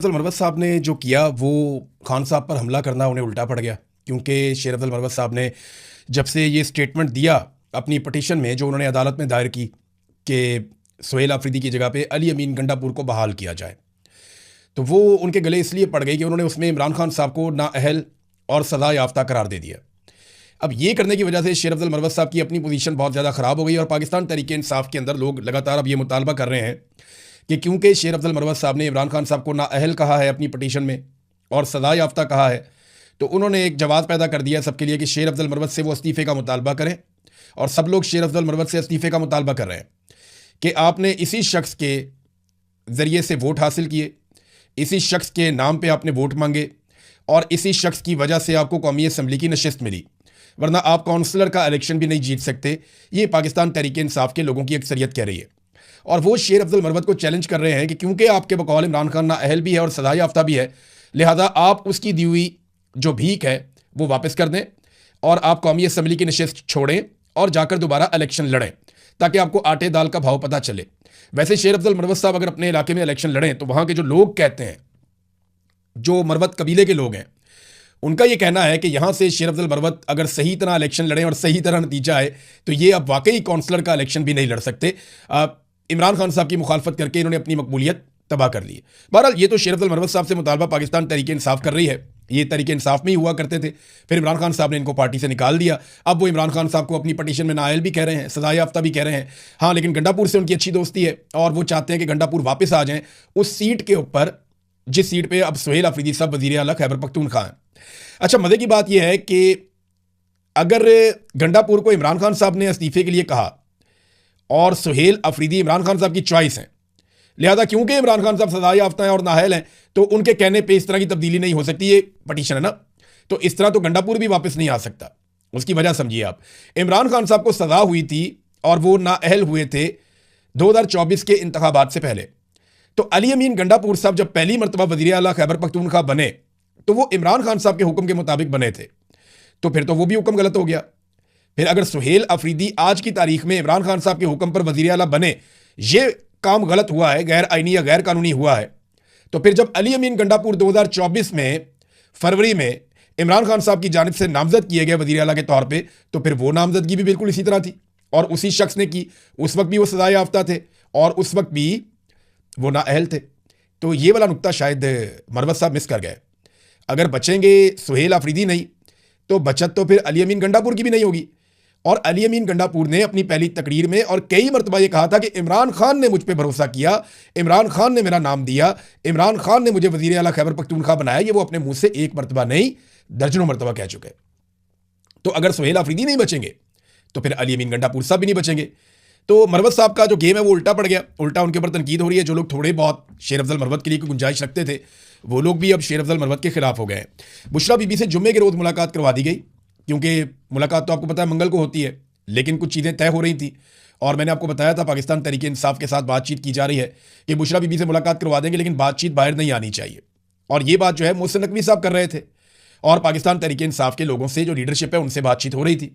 अफजल मरवत साहब ने जो किया वो खान साहब पर हमला करना उन्हें उल्टा पड़ गया, क्योंकि शेर अफजल मरवत साहब ने जब से ये स्टेटमेंट दिया अपनी पटिशन में जो उन्होंने अदालत में दायर की कि सुहेल आफरीदी की जगह पे अली अमीन गंडापुर को बहाल किया जाए, तो वो उनके गले इसलिए पड़ गई कि उन्होंने उसमें इमरान खान साहब को नाअहल और सज़ा याफ्ता करार दे दिया। अब ये करने की वजह से शेर अफजल मरवत साहब की अपनी पोजीशन बहुत ज़्यादा ख़राब हो गई और पाकिस्तान तहरीक इंसाफ के अंदर लोग लगातार अब ये मुतालबा कर रहे हैं कि क्योंकि शेर अफजल मरवत साहब ने इमरान खान साहब को नाअहल कहा है अपनी पटिशन में और सज़ा याफ्ता कहा है, तो उन्होंने एक जवाब पैदा कर दिया सबके लिए कि शेर अफजल मरवत से वो इस्तीफ़े का मुतालबा करें। और सब लोग शेर अफजल मरवत से इस्तीफ़े का मुतालबा कर रहे हैं कि आपने इसी शख्स के ज़रिए से वोट हासिल किए, इसी शख्स के नाम पे आपने वोट मांगे और इसी शख्स की वजह से आपको कौमी असम्बली की नशिस्त मिली, वरना आप काउंसलर का इलेक्शन भी नहीं जीत सकते। ये पाकिस्तान तहरीक इंसाफ के लोगों की अक्सरियत कह रही है और वो शेर अफजल मरवत को चैलेंज कर रहे हैं कि क्योंकि आपके बकौल इमरान खान नाअहल भी है और सज़ा याफ्ता भी है, लिहाजा आप उसकी दी हुई जो भीख है वो वापस कर दें और आप कौमी असम्बली की नशिस्त छोड़ें और जाकर दोबारा इलेक्शन लड़ें ताकि आपको आटे दाल का भाव पता चले। वैसे शेर अफजल मरवत साहब अगर अपने इलाके में इलेक्शन लड़ें तो वहाँ के जो लोग कहते हैं, जो मरवत कबीले के लोग हैं, उनका ये कहना है कि यहाँ से शेर अफजल मरवत अगर सही तरह इलेक्शन लड़ें और सही तरह नतीजा आए तो ये अब वाकई काउंसलर का इलेक्शन भी नहीं लड़ सकते। इमरान खान साहब की मुखालफत करके इन्होंने अपनी मकबूलियत तबाह कर ली है। बहरहाल ये तो शेर अफजल मरवत साहब से मुतालबा पाकिस्तान तहरीक इंसाफ कर रही है, ये तहरीक इंसाफ में ही हुआ करते थे, फिर इमरान खान साहब ने इनको पार्टी से निकाल दिया। अब वो इमरान खान साहब को अपनी पटिशन में नाअहल भी कह रहे हैं, सज़ा याफ्ता भी कह रहे हैं। हाँ, लेकिन गंडापुर से उनकी अच्छी दोस्ती है और वो चाहते हैं कि गंडापुर वापस आ जाएं उस सीट के ऊपर जिस सीट पर अब सुहेल आफरीदी साहब वज़ीर आला खैबर पख्तूनख्वा हैं। अच्छा, मज़े की बात यह है कि अगर गंडापुर को इमरान खान साहब ने इस्तीफ़े के लिए कहा और सुहेल आफरीदी इमरान खान साहब की चॉइस है, लिहाजा क्योंकि इमरान खान साहब सज़ा याफ्ता हैं और नाअहल हैं तो उनके कहने पे इस तरह की तब्दीली नहीं हो सकती। ये पटिशन है ना, तो इस तरह तो गंडापुर भी वापस नहीं आ सकता। उसकी वजह समझिए आप, इमरान खान साहब को सज़ा हुई थी और वो नाअहल हुए थे 2024 के इंतखाबात से पहले। तो अली अमीन गंडापुर साहब जब पहली मरतबा वज़ीर आला खैबर पख्तूनख्वा बने तो वो इमरान खान साहब के हुक्म के मुताबिक बने थे, तो फिर तो वो भी हुक्म गलत हो गया। फिर अगर सुहेल आफरीदी आज की तारीख में इमरान खान साहब के हुक्म पर वज़ीर आला बने, ये काम गलत हुआ है, गैर आईनी या गैर कानूनी हुआ है। तो फिर जब अली अमीन गंडापुर 2024 में फरवरी में इमरान खान साहब की जानिब से नामजद किए गए वज़ीर आला के तौर पे, तो फिर वो नामजदगी भी बिल्कुल इसी तरह थी और उसी शख्स ने की। उस वक्त भी वो सज़ा याफ्ता थे और उस वक्त भी वो नाअहल थे। तो ये वाला नुक्ता शायद मरवत साहब मिस कर गए। अगर बचेंगे सुहेल आफरीदी नहीं तो बचत तो फिर अली अमीन गंडापुर की भी नहीं होगी। और अली अमीन गंडापुर ने अपनी पहली तकरीर में और कई मरतबा ये कहा था कि इमरान खान ने मुझ पर भरोसा किया, इमरान खान ने मेरा नाम दिया, इमरान खान ने मुझे वज़ीर आला खैबर पख्तूनख्वा बनाया। ये वो अपने मुंह से एक मरतबा नहीं दर्जनों मरतबा कह चुके। तो अगर सुहेल आफरीदी नहीं बचेंगे तो फिर अली अमीन गंडापुर साहब भी नहीं बचेंगे। तो मरवत साहब का जो गेम है वो उल्टा पड़ गया, उल्टा उनके ऊपर तनकीद हो रही है। जो लोग थोड़े बहुत शेर अफजल मरवत के लिए कोई गुंजाइश रखते थे वो लोग भी अब शेर अफजल मरवत के खिलाफ हो गए हैं। बुशरा बीबी से जुम्मे के रोज़ मुलाकात करवा दी गई, क्योंकि मुलाकात तो आपको पता है मंगल को होती है, लेकिन कुछ चीज़ें तय हो रही थी और मैंने आपको बताया था पाकिस्तान तहरीक इंसाफ के साथ बातचीत की जा रही है कि बुशरा बीबी से मुलाकात करवा देंगे, लेकिन बातचीत बाहर नहीं आनी चाहिए। और ये बात जो है मोहसिन नकवी साहब कर रहे थे और पाकिस्तान तहरीक इंसाफ के लोगों से जो लीडरशिप है उनसे बातचीत हो रही थी।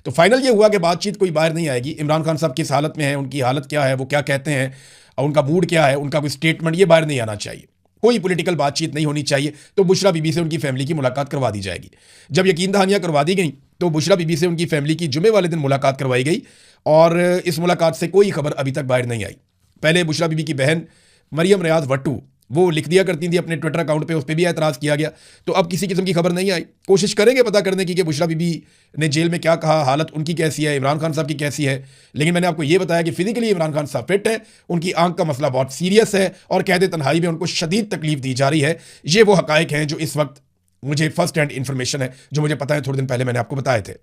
तो फाइनल ये हुआ कि बातचीत कोई बाहर नहीं आएगी। इमरान खान साहब किस हालत में है, उनकी हालत क्या है, वो क्या कहते हैं, उनका मूड क्या है, उनका कोई स्टेटमेंट ये बाहर नहीं आना चाहिए, कोई पॉलिटिकल बातचीत नहीं होनी चाहिए। तो बुशरा बीबी से उनकी फैमिली की मुलाकात करवा दी जाएगी। जब यकीन दहानियाँ करवा दी गई तो बुशरा बीबी से उनकी फैमिली की जुमे वाले दिन मुलाकात करवाई गई और इस मुलाकात से कोई खबर अभी तक बाहर नहीं आई। पहले बुशरा बीबी की बहन मरियम रियाज वट्टू वो लिख दिया करती थी अपने ट्विटर अकाउंट पे, उस पर भी एतराज़ किया गया। तो अब किसी किस्म की खबर नहीं आई। कोशिश करेंगे पता करने की कि बुशरा बीबी ने जेल में क्या कहा, हालत उनकी कैसी है, इमरान खान साहब की कैसी है। लेकिन मैंने आपको ये बताया कि फिजिकली इमरान खान साहब फिट है, उनकी आंख का मसला बहुत सीरियस है और कैद तन्हाई में उनको शदीद तकलीफ दी जा रही है। ये वो हकायक हैं जो इस वक्त मुझे फर्स्ट हैंड इन्फॉर्मेशन है, जो मुझे पता है, थोड़े दिन पहले मैंने आपको बताए थे।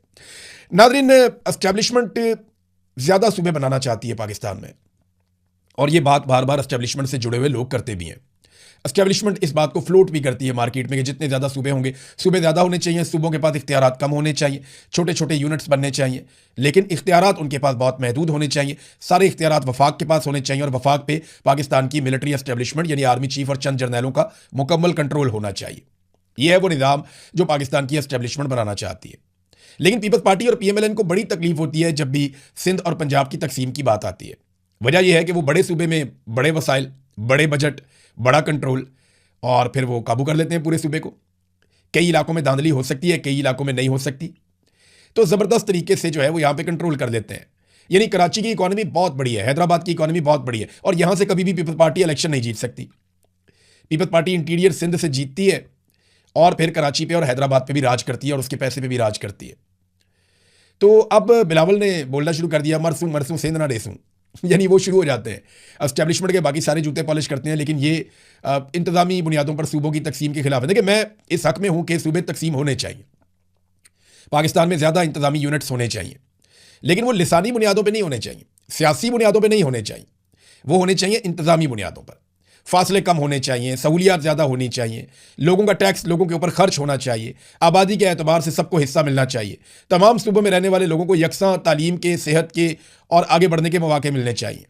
नाज़रीन, एस्टेब्लिशमेंट ज़्यादा सूबे बनाना चाहती है पाकिस्तान में और ये बात बार बार एस्टेब्लिशमेंट से जुड़े हुए लोग करते भी हैं। एस्टेब्लिशमेंट इस बात को फ्लोट भी करती है मार्केट में कि जितने ज़्यादा सूबे होंगे, सूबे ज़्यादा होने चाहिए, सूबों के पास इख्तियारात कम होने चाहिए, छोटे छोटे यूनिट्स बनने चाहिए, लेकिन इख्तियारात उनके पास बहुत महदूद होने चाहिए। सारे इख्तियारात वफाक के पास होने चाहिए और वफाक पे पाकिस्तान की मिलिट्री एस्टेब्लिशमेंट यानी आर्मी चीफ और चंद जर्नैलों का मुकम्मल कंट्रोल होना चाहिए। यह है वो निज़ाम जो पाकिस्तान की एस्टेब्लिशमेंट बनाना चाहती है। लेकिन पीपल्स पार्टी और PMLN को बड़ी तकलीफ होती है जब भी सिंध और पंजाब की तकसीम की बात आती है। वजह यह है कि वो बड़े सूबे में बड़े वसाइल, बड़े बजट, बड़ा कंट्रोल और फिर वो काबू कर लेते हैं पूरे सूबे को। कई इलाकों में धांधली हो सकती है, कई इलाकों में नहीं हो सकती। तो ज़बरदस्त तरीके से जो है वो यहाँ पे कंट्रोल कर लेते हैं। यानी कराची की इकॉनमी बहुत बड़ी है, हैदराबाद की इकॉनमी बहुत बड़ी है, और यहाँ से कभी भी पीपल्स पार्टी इलेक्शन नहीं जीत सकती। पीपल्स पार्टी इंटीरियर सिंध से जीतती है और फिर कराची पे और हैदराबाद पे भी राज करती है और उसके पैसे पे भी राज करती है। तो अब बिलावल ने बोलना शुरू कर दिया, मरसूं मरसूं सेंध ना डेसूं। यानी वो शुरू हो जाते हैं। एस्टैब्लिशमेंट के बाकी सारे जूते पॉलिश करते हैं, लेकिन ये इंतजामी बुनियादों पर सूबों की तकसीम के खिलाफ है। देखिए, मैं इस हक में हूं कि सूबे तकसीम होने चाहिए, पाकिस्तान में ज़्यादा इंतजामी यूनिट्स होने चाहिए, लेकिन वो लिसानी बुनियादों पर नहीं होने चाहिए, सियासी बुनियादों पर नहीं होने चाहिए, वो होने चाहिए इंतजामी बुनियादों पर। फासले कम होने चाहिए, सहूलियात ज़्यादा होनी चाहिए, लोगों का टैक्स लोगों के ऊपर खर्च होना चाहिए, आबादी के एतबार से सबको हिस्सा मिलना चाहिए, तमाम सूबों में रहने वाले लोगों को यकसां तालीम के, सेहत के और आगे बढ़ने के मौके मिलने चाहिए।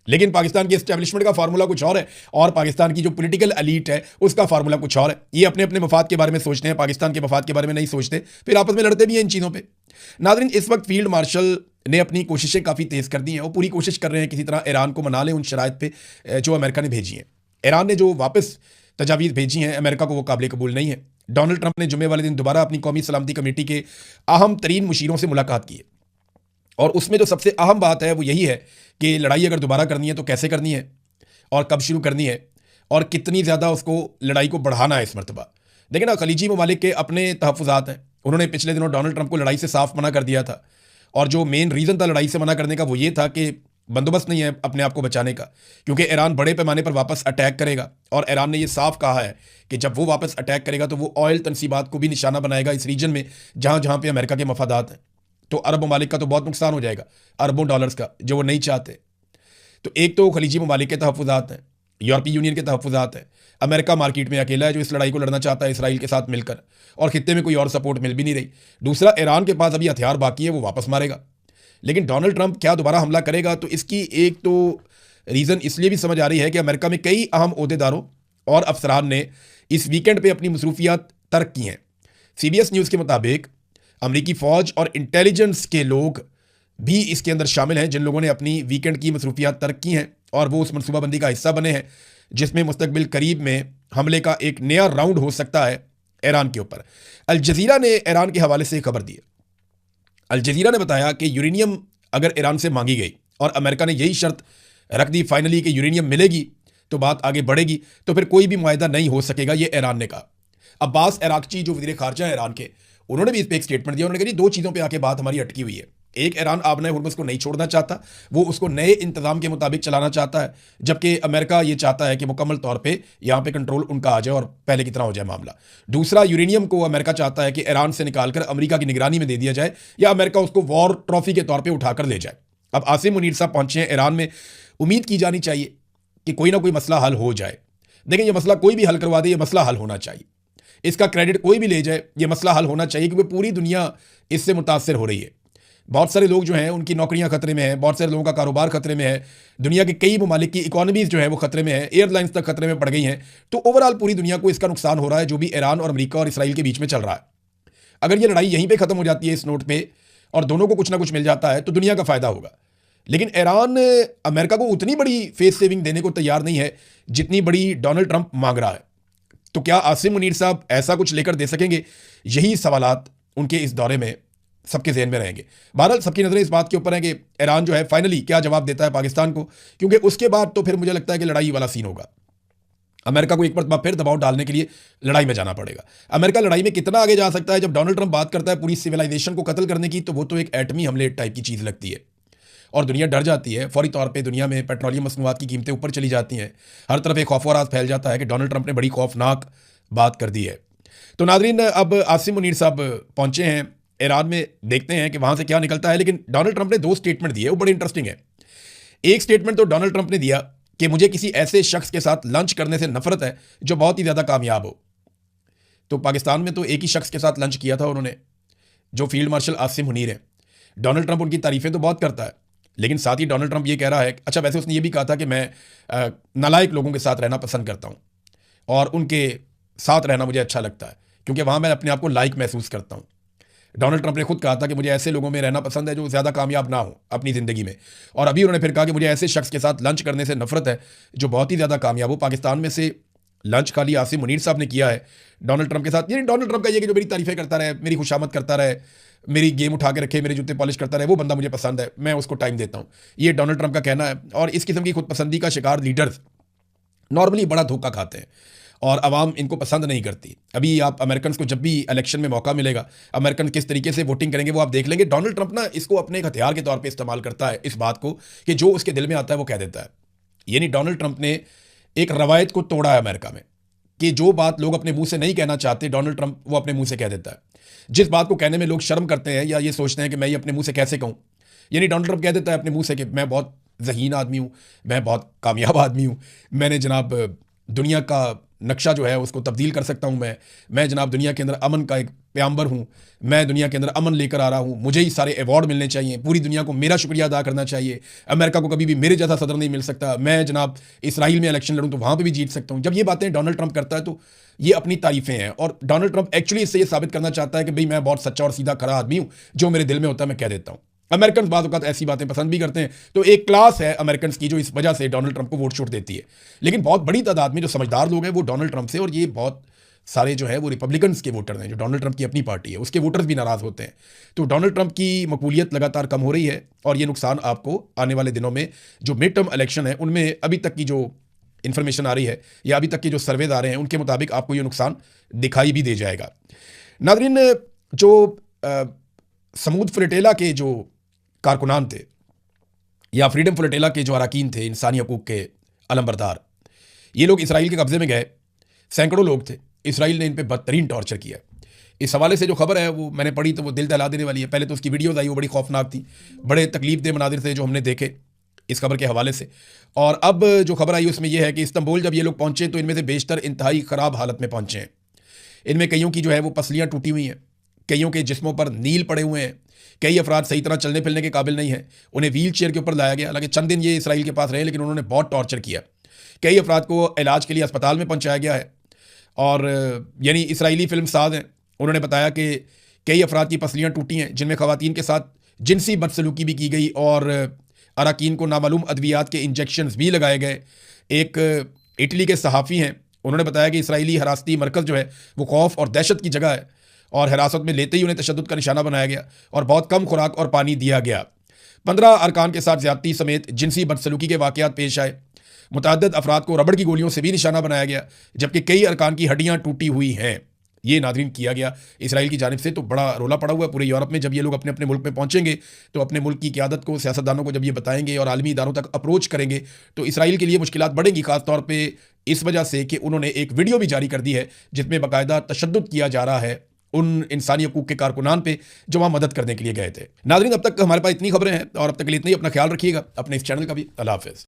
लेकिन पाकिस्तान की एस्टैब्लिशमेंट का फार्मूला कुछ और है, और पाकिस्तान की जो पॉलिटिकल एलीट है उसका फार्मूला कुछ और है। ये अपने अपने मफाद के बारे में सोचते हैं, पाकिस्तान के मफाद के बारे में नहीं सोचते, फिर आपस में लड़ते भी हैं इन चीज़ों पर। नाज़रीन, इस वक्त फील्ड मार्शल ने अपनी कोशिशें काफ़ी तेज़ कर दी हैं। वो पूरी कोशिश कर रहे हैं किसी तरह ईरान को मना लें उन शराइत पे जो अमेरिका ने भेजी हैं। ईरान ने जो वापस तजावीज़ भेजी हैं अमेरिका को, वो काबिल कबूल नहीं है। डोनाल्ड ट्रंप ने जुमे वाले दिन दोबारा अपनी कौमी सलामती कमेटी के अहम तरीन मुशीरों से मुलाकात की है, और उसमें जो सबसे अहम बात है वो यही है कि लड़ाई अगर दोबारा करनी है तो कैसे करनी है और कब शुरू करनी है और कितनी ज़्यादा उसको लड़ाई को बढ़ाना है इस मरतबा। देखिए ना, खलीजी ममालिक के अपने तहफ़्फ़ुज़ात हैं। उन्होंने पिछले दिनों डोनाल्ड ट्रंप को लड़ाई से साफ मना कर दिया था, और जो मेन रीज़न था लड़ाई से मना करने का वो ये था कि बंदोबस्त नहीं है अपने आप को बचाने का, क्योंकि ईरान बड़े पैमाने पर वापस अटैक करेगा। और ईरान ने ये साफ कहा है कि जब वो वापस अटैक करेगा तो वो ऑयल तनसीबात को भी निशाना बनाएगा इस रीजन में जहाँ जहाँ पे अमेरिका के मफादात हैं। तो अरब ममालिक का तो बहुत नुकसान हो जाएगा, अरबों डॉलर्स का, जो वो नहीं चाहते। तो एक तो खलीजी ममालिक के तहफ़्फ़ुज़ात हैं, यूरोपीय यूनियन के तहफ़्फ़ुज़ात हैं, अमेरिका मार्केट में अकेला है जो इस लड़ाई को लड़ना चाहता है इसराइल के साथ मिलकर, और खित्ते में कोई और सपोर्ट मिल भी नहीं रही। दूसरा, ईरान के पास अभी हथियार बाकी है, वो वापस मारेगा। लेकिन डोनाल्ड ट्रंप क्या दोबारा हमला करेगा? तो इसकी एक तो रीज़न इसलिए भी समझ आ रही है कि अमेरिका में कई अहम ओहदेदारों और अफसरान ने इस वीकेंड पे अपनी मसरूफियात तर्क की हैं। CBS न्यूज़ के मुताबिक अमरीकी फ़ौज और इंटेलिजेंस के लोग भी इसके अंदर शामिल हैं, जिन लोगों ने अपनी वीकेंड की मसरूफियात तर्क की हैं, और वो उस मनसूबाबंदी का हिस्सा बने हैं जिसमें मुस्तकबिल करीब में हमले का एक नया राउंड हो सकता है ईरान के ऊपर। अल जज़ीरा ने ईरान के हवाले से खबर दी है। अल जज़ीरा ने बताया कि यूरेनियम अगर ईरान से मांगी गई और अमेरिका ने यही शर्त रख दी फाइनली कि यूरेनियम मिलेगी तो बात आगे बढ़ेगी, तो फिर कोई भी मुआहिदा नहीं हो सकेगा, ये ईरान ने कहा। अब्बास अराक्ची जो वज़ीर ख़ारजा है ईरान के, उन्होंने भी इस पर एक स्टेटमेंट दिया। उन्होंने कहा जी, दो चीज़ों पर आके बात हमारी अटकी हुई है। एक, ईरान आबना हुर्मुज़ को नहीं छोड़ना चाहता, वो उसको नए इंतज़ाम के मुताबिक चलाना चाहता है, जबकि अमेरिका ये चाहता है कि मुकम्मल तौर पे यहाँ पे कंट्रोल उनका आ जाए और पहले की तरह हो जाए मामला। दूसरा, यूरेनियम को अमेरिका चाहता है कि ईरान से निकालकर अमेरिका की निगरानी में दे दिया जाए, या अमेरिका उसको वॉर ट्रॉफी के तौर पर उठाकर ले जाए। अब आसिम मुनीर साहब पहुंचे हैं ईरान में, उम्मीद की जानी चाहिए कि कोई ना कोई मसला हल हो जाए। देखें, ये मसला कोई भी हल करवा दे, ये मसला हल होना चाहिए, इसका क्रेडिट कोई भी ले जाए, ये मसला हल होना चाहिए, क्योंकि पूरी दुनिया इससे मुतासर हो रही है। बहुत सारे लोग जो हैं उनकी नौकरियां खतरे में हैं, बहुत सारे लोगों का कारोबार खतरे में है, दुनिया के कई ममालिक की इकॉनमीज जो है वो खतरे में है, एयरलाइंस तक खतरे में पड़ गई हैं। तो ओवरऑल पूरी दुनिया को इसका नुकसान हो रहा है, जो भी ईरान और अमेरिका और इसराइल के बीच में चल रहा है। अगर ये लड़ाई यहीं पर ख़त्म हो जाती है इस नोट पर, और दोनों को कुछ ना कुछ मिल जाता है, तो दुनिया का फ़ायदा होगा। लेकिन ईरान अमेरिका को उतनी बड़ी फेस सेविंग देने को तैयार नहीं है जितनी बड़ी डोनाल्ड ट्रंप मांग रहा है। तो क्या आसिम मुनीर साहब ऐसा कुछ लेकर दे सकेंगे? यही सवालात उनके इस दौरे में सबके ज़हन में रहेंगे। बहरहाल सबकी नज़रें इस बात के ऊपर हैं कि ईरान जो है फाइनली क्या जवाब देता है पाकिस्तान को, क्योंकि उसके बाद तो फिर मुझे लगता है कि लड़ाई वाला सीन होगा। अमेरिका को एक मरतबा फिर दबाव डालने के लिए लड़ाई में जाना पड़ेगा। अमेरिका लड़ाई में कितना आगे जा सकता है? जब डोनाल्ड ट्रंप बात करता है पूरी सिविलाइजेशन को कत्ल करने की, तो वो तो एक एटमी हमले टाइप की चीज़ लगती है, और दुनिया डर जाती है। फौरी तौर पे दुनिया में पेट्रोलियम मसनूआत की कीमतें ऊपर चली जाती हैं, हर तरफ एक खौफ और राज फैल जाता है कि डोनाल्ड ट्रंप ने बड़ी खौफनाक बात कर दी है। तो नाज़रीन, अब आसिम मुनीर साहब पहुंचे हैं ईरान में, देखते हैं कि वहां से क्या निकलता है। लेकिन डोनाल्ड ट्रंप ने दो स्टेटमेंट दिए, वो बड़े इंटरेस्टिंग है। एक स्टेटमेंट तो डोनाल्ड ट्रंप ने दिया कि मुझे किसी ऐसे शख्स के साथ लंच करने से नफरत है जो बहुत ही ज़्यादा कामयाब हो। तो पाकिस्तान में तो एक ही शख्स के साथ लंच किया था उन्होंने, जो फील्ड मार्शल आसिम मुनीर है। डोनाल्ड ट्रंप उनकी तारीफें तो बहुत करता है, लेकिन साथ ही डोनाल्ड ट्रंप ये कह रहा है, अच्छा वैसे उसने ये भी कहा था कि मैं नालायक लोगों के साथ रहना पसंद करता हूँ और उनके साथ रहना मुझे अच्छा लगता है, क्योंकि वहाँ मैं अपने आप को लायक महसूस करता हूँ। डोनाल्ड ट्रंप ने खुद कहा था कि मुझे ऐसे लोगों में रहना पसंद है जो ज़्यादा कामयाब ना हो अपनी ज़िंदगी में, और अभी उन्होंने फिर कहा कि मुझे ऐसे शख्स के साथ लंच करने से नफरत है जो बहुत ही ज़्यादा कामयाब हो। पाकिस्तान में से लंच खाली आसिम मुनीर साहब ने किया है डोनाल्ड ट्रंप के साथ। यानी डोनाल्ड ट्रंप का ये कि जो मेरी तारीफें करता रहे, मेरी खुशामद करता रहे, मेरी गेम उठा के रखे, मेरे जूते पॉलिश करता रहे, वो बंदा मुझे पसंद है, मैं उसको टाइम देता हूँ। ये डोनाल्ड ट्रंप का कहना है। और इस किस्म की खुद पसंदी का शिकार लीडर्स नॉर्मली बड़ा धोखा खाते हैं और आवाम इनको पसंद नहीं करती। अभी आप अमेरिकन को जब भी इलेक्शन में मौका मिलेगा, अमेरिकन किस तरीके से वोटिंग करेंगे वो आप देख लेंगे। डोनाल्ड ट्रंप ना इसको अपने एक हथियार के तौर पे इस्तेमाल करता है, इस बात को कि जो उसके दिल में आता है वो कह देता है। यानी डोनाल्ड ट्रंप ने एक रवायत को तोड़ा है अमेरिका में कि जो बात लोग अपने मुंह से नहीं कहना चाहते, डोनाल्ड ट्रंप वो अपने मुंह से कह देता है। जिस बात को कहने में लोग शर्म करते हैं या ये सोचते हैं कि मैं ये अपने मुंह से कैसे कहूँ, यानी डोनाल्ड ट्रंप कह देता है अपने मुंह से कि मैं बहुत ज़हीन आदमी हूँ, मैं बहुत कामयाब आदमी हूँ, मैंने जनाब दुनिया का नक्शा जो है उसको तब्दील कर सकता हूँ, मैं जनाब दुनिया के अंदर अमन का एक प्याम्बर हूँ, मैं दुनिया के अंदर अमन लेकर आ रहा हूँ, मुझे ही सारे अवार्ड मिलने चाहिए, पूरी दुनिया को मेरा शुक्रिया अदा करना चाहिए, अमेरिका को कभी भी मेरे जैसा सदर नहीं मिल सकता, मैं जनाब इसराइल में इलेक्शन लड़ूँ तो वहाँ पर भी जीत सकता हूँ। जब ये बातें डोनाल्ड ट्रंप करता है तो ये अपनी तारीफें हैं और डोनाल्ड ट्रंप एक्चुअली इससे ये साबित करना चाहता है कि भाई मैं बहुत सच्चा और सीधा खरा आदमी हूँ, जो मेरे दिल में होता है मैं कह देता हूँ। अमेरिकन बाद औक़ात ऐसी बातें पसंद भी करते हैं, तो एक क्लास है अमेरिकन की जो इस वजह से डोनाल्ड ट्रंप को वोट छूट देती है। लेकिन बहुत बड़ी तादाद में जो समझदार लोग हैं वो डोनाल्ड ट्रंप से, और ये बहुत सारे जो है वो रिपब्लिकन्स के वोटर हैं, जो डोनाल्ड ट्रंप की अपनी पार्टी है उसके वोटर्स भी नाराज़ होते हैं। तो डोनाल्ड ट्रंप की मकबूलियत लगातार कम हो रही है और ये नुकसान आपको आने वाले दिनों में जो मिड टर्म इलेक्शन है उनमें अभी तक की जो इन्फॉर्मेशन आ रही है या अभी तक के जो सर्वेज आ रहे हैं उनके मुताबिक आपको ये नुकसान दिखाई भी दे जाएगा। नाज़रीन, जो समूद फ्लोटिला के जो कारकुनान थे या फ्रीडम फ्लोटिला के जो अरकान थे, इंसानी हकूक़ के अलमबरदार, ये लोग इसराइल के कब्ज़े में गए, सैकड़ों लोग थे, इसराइल ने इन पर बदतरीन टॉर्चर किया। इस हवाले से जो खबर है वो मैंने पढ़ी तो वो दिल दहला देने वाली है। पहले तो उसकी वीडियोज़ आई, वो बड़ी खौफनाक थी, बड़े तकलीफ दे मनाजिर थे जो हमने देखे इस खबर के हवाले से। और अब जो खबर आई उसमें यह है कि इस्तांबुल जब ये लोग पहुँचे तो इनमें से बेशतर इंतहाई ख़राब हालत में पहुँचे हैं। इनमें कईयों की जो है वो पसलियाँ टूटी हुई हैं, कईयों के जिस्मों पर नील पड़े हुए हैं, कई अफराद सही तरह चलने फिरने के काबिल नहीं हैं, उन्हें व्हील चेयर के ऊपर लाया गया। हालांकि चंद दिन ये इसराइल के पास रहे लेकिन उन्होंने बहुत टॉर्चर किया। कई अफराद को इलाज के लिए अस्पताल में पहुँचाया गया है। और यानी इसराइली फिल्म साज हैं, उन्होंने बताया कि कई अफराद की पसलियाँ टूटी हैं जिनमें ख़वातीन के साथ जिनसी बदसलूकी भी की गई और अरकान को नामालूम अद्वियात के इंजेक्शंस भी लगाए गए। एक इटली के सहाफ़ी हैं, उन्होंने बताया कि इसराइली हिरासती मरकज़ जो है वो खौफ और दहशत की जगह है और हिरासत में लेते ही उन्हें तशद्दुद का निशाना बनाया गया और बहुत कम खुराक और पानी दिया गया। 15 अरकान के साथ ज़्यादती समेत जिनसी बदसलूकी के वाक़यात पेश आए। मुतअद्दिद अफराद को रबड़ की गोलियों से भी निशाना बनाया गया, जबकि कई अरकान की हड्डियाँ टूटी हुई हैं। ये नाज़रीन किया गया इसराइल की जानिब से। तो बड़ा रोला पड़ा हुआ है पूरे यूरोप में। जब ये लोग अपने अपने मुल्क में पहुँचेंगे तो अपने मुल्क की क़यादत को, सियासतदानों को जब ये बताएंगे और आलमी इदारों तक अप्रोच करेंगे तो इसराइल के लिए मुश्किलात बढ़ेंगी, ख़ास तौर पे इस वजह से कि उन्होंने एक वीडियो भी जारी कर दी है जिसमें बाकायदा तशद्दुद किया जा रहा है उन इंसानी हकूक़ के कारकुनान पे जो वहाँ मदद करने के लिए गए थे। नाज़रीन, अब तक हमारे पास इतनी खबरें हैं और अब तक के लिए इतना ही। अपना ख्याल रखिएगा, अपने इस चैनल का भी। अल्लाह हाफ़िज़।